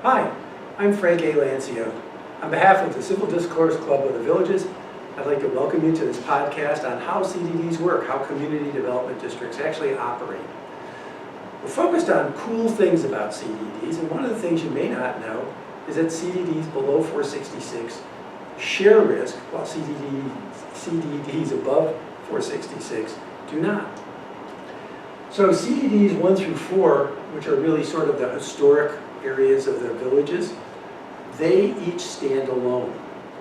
Hi, I'm Frank A. Lancio. On behalf of the Civil Discourse Club of the Villages, I'd like to welcome you to this podcast on how CDDs work, how community development districts actually operate. We're focused on cool things about CDDs, and one of the things you may not know is that CDDs below 466 share risk, while CDDs above 466 do not. So CDDs 1 through 4, which are really sort of the historic areas of the villages, they each stand alone.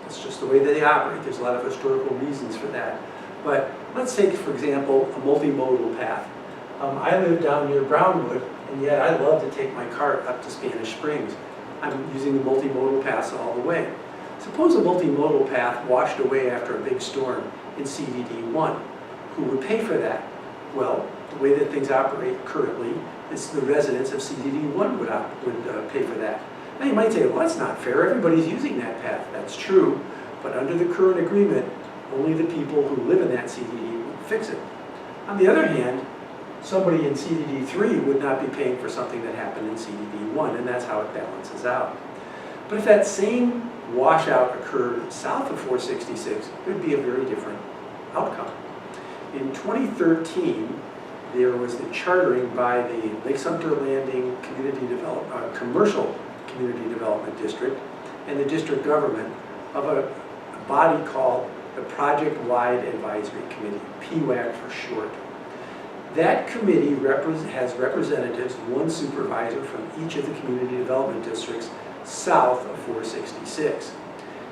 It's just the way that they operate. There's a lot of historical reasons for that. But let's take, for example, a multimodal path. I live down near Brownwood, and yet I love to take my cart up to Spanish Springs. I'm using the multimodal paths all the way. Suppose a multimodal path washed away after a big storm in CDD 1. Who would pay for that? Well, the way that things operate currently is the residents of CDD 1 would pay for that. Now you might say, well, that's not fair. Everybody's using that path. That's true. But under the current agreement, only the people who live in that CDD would fix it. On the other hand, somebody in CDD 3 would not be paying for something that happened in CDD 1, and that's how it balances out. But if that same washout occurred south of 466, it would be a very different outcome. In 2013, there was the chartering by the Lake Sumter Landing Commercial Community Development District and the district government of a body called the Project-Wide Advisory Committee, PWAC for short. That committee has representatives, one supervisor from each of the community development districts south of 466.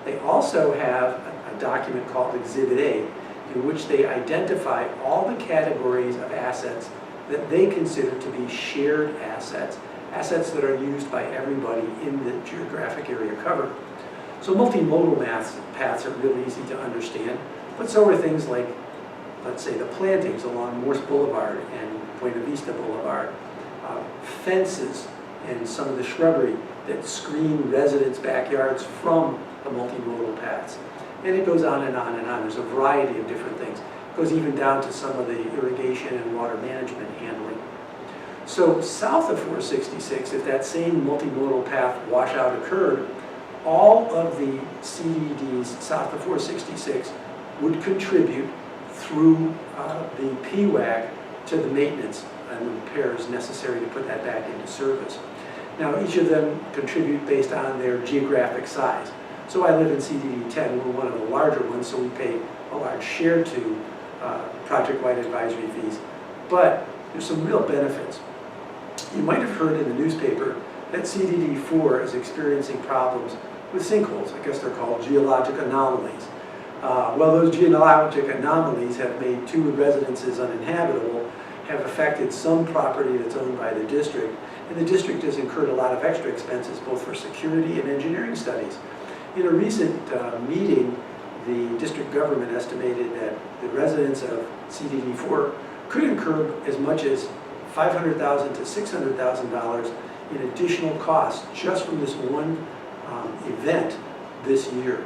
They also have a document called Exhibit A, in which they identify all the categories of assets that they consider to be shared assets, assets that are used by everybody in the geographic area covered. So multimodal paths are really easy to understand, but so are things like, let's say, the plantings along Morse Boulevard and Buena Vista Boulevard, fences and some of the shrubbery that screen residents' backyards from the multimodal paths. And it goes on and on and on. There's a variety of different things. It goes even down to some of the irrigation and water management handling. So south of 466, if that same multimodal path washout occurred, all of the CDDs south of 466 would contribute through the PWAC to the maintenance and the repairs necessary to put that back into service. Now each of them contribute based on their geographic size. So I live in CDD 10, we're one of the larger ones, so we pay a large share to project-wide advisory fees. But there's some real benefits. You might have heard in the newspaper that CDD 4 is experiencing problems with sinkholes. I guess they're called geologic anomalies. Well, those geologic anomalies have made 2 residences uninhabitable, have affected some property that's owned by the district, and the district has incurred a lot of extra expenses both for security and engineering studies. In a recent meeting, the district government estimated that the residents of CDD 4 could incur as much as $500,000 to $600,000 in additional costs just from this one event this year.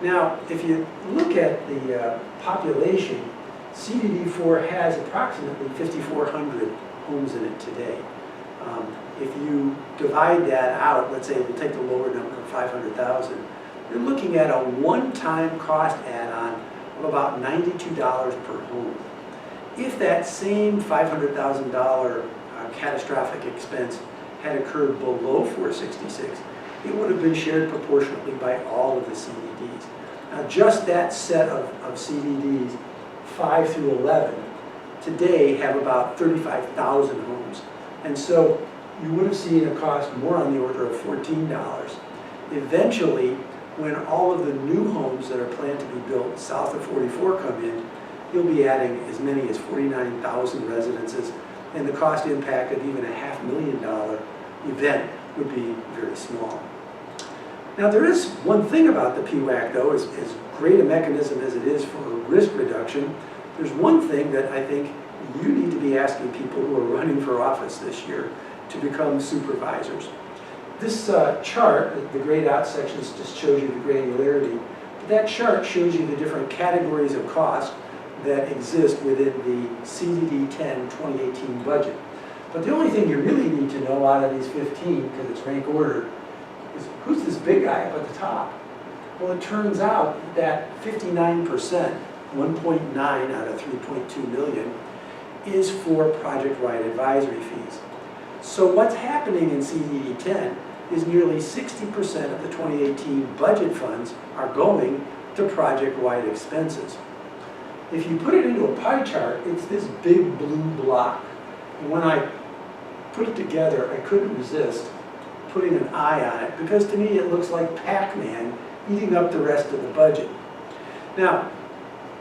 Now, if you look at the population, CDD 4 has approximately 5,400 homes in it today. If you divide that out, let's say we'll take the lower number of 500,000, you're looking at a one-time cost add-on of about $92 per home. If that same $500,000 catastrophic expense had occurred below 466, it would have been shared proportionately by all of the CDDs. Now just that set of CDDs, 5 through 11, today have about 35,000 homes. And so you would have seen a cost more on the order of $14. Eventually, when all of the new homes that are planned to be built south of 44 come in, you'll be adding as many as 49,000 residences, and the cost impact of even a $500,000 event would be very small. Now there is one thing about the PWAC though, as great a mechanism as it is for risk reduction, there's one thing that I think you need to be asking people who are running for office this year to become supervisors. This chart, the grayed out sections just shows you the granularity, but that chart shows you the different categories of cost that exist within the CDD 10 2018 budget. But the only thing you really need to know out of these 15, because it's rank ordered, is who's this big guy up at the top? Well, it turns out that 59%, 1.9 out of 3.2 million, is for project-wide advisory fees. So what's happening in CDD 10 is nearly 60% of the 2018 budget funds are going to project-wide expenses. If you put it into a pie chart, it's this big blue block. And when I put it together, I couldn't resist putting an eye on it, because to me it looks like Pac-Man eating up the rest of the budget. Now,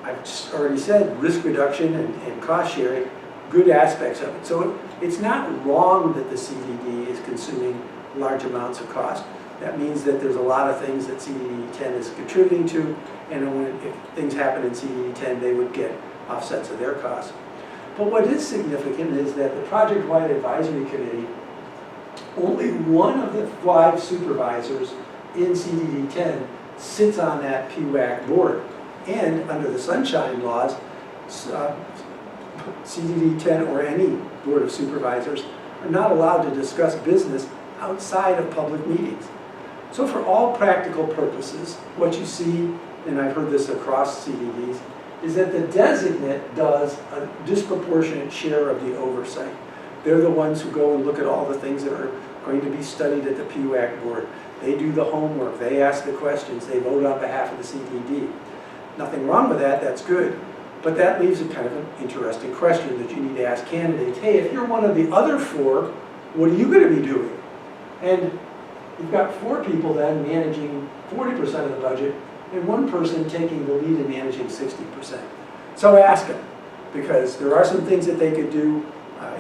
I've just already said risk reduction and cost sharing, good aspects of it. So it's not wrong that the CDD is consuming large amounts of cost. That means that there's a lot of things that CDD 10 is contributing to, and if things happen in CDD 10, they would get offsets of their costs. But what is significant is that the Project-Wide Advisory Committee, only one of the 5 supervisors in CDD 10 sits on that PWAC board. And under the Sunshine Laws, CDD 10 or any board of supervisors are not allowed to discuss business outside of public meetings. So for all practical purposes, what you see, and I've heard this across CDDs, is that the designate does a disproportionate share of the oversight. They're the ones who go and look at all the things that are going to be studied at the PWAC board. They do the homework, they ask the questions, they vote on behalf of the CDD. Nothing wrong with that, that's good. But that leaves a kind of an interesting question that you need to ask candidates. Hey, if you're one of the other 4, what are you going to be doing? And you've got 4 people then managing 40% of the budget, and 1 person taking the lead in managing 60%. So ask them, because there are some things that they could do.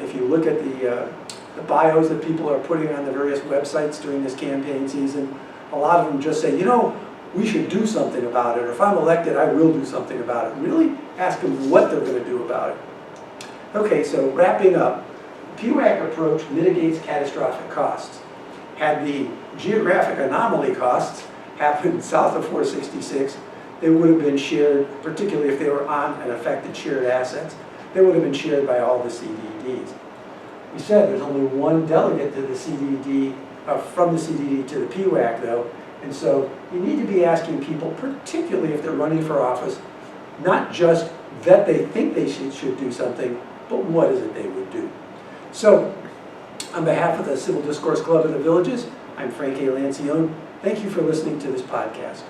If you look at the bios that people are putting on the various websites during this campaign season, a lot of them just say, you know, we should do something about it, or if I'm elected, I will do something about it. Really ask them what they're going to do about it. Okay, so wrapping up, the PWAC approach mitigates catastrophic costs. Had the geographic anomaly costs happened south of 466, they would have been shared, particularly if they were on and affected shared assets, they would have been shared by all the CDDs. We said there's only 1 delegate to the CDD, from the CDD to the PWAC though, and so you need to be asking people, particularly if they're running for office, not just that they think they should do something, but what is it they would do. So, on behalf of the Civil Discourse Club of the Villages, I'm Frank A. Lancione. Thank you for listening to this podcast.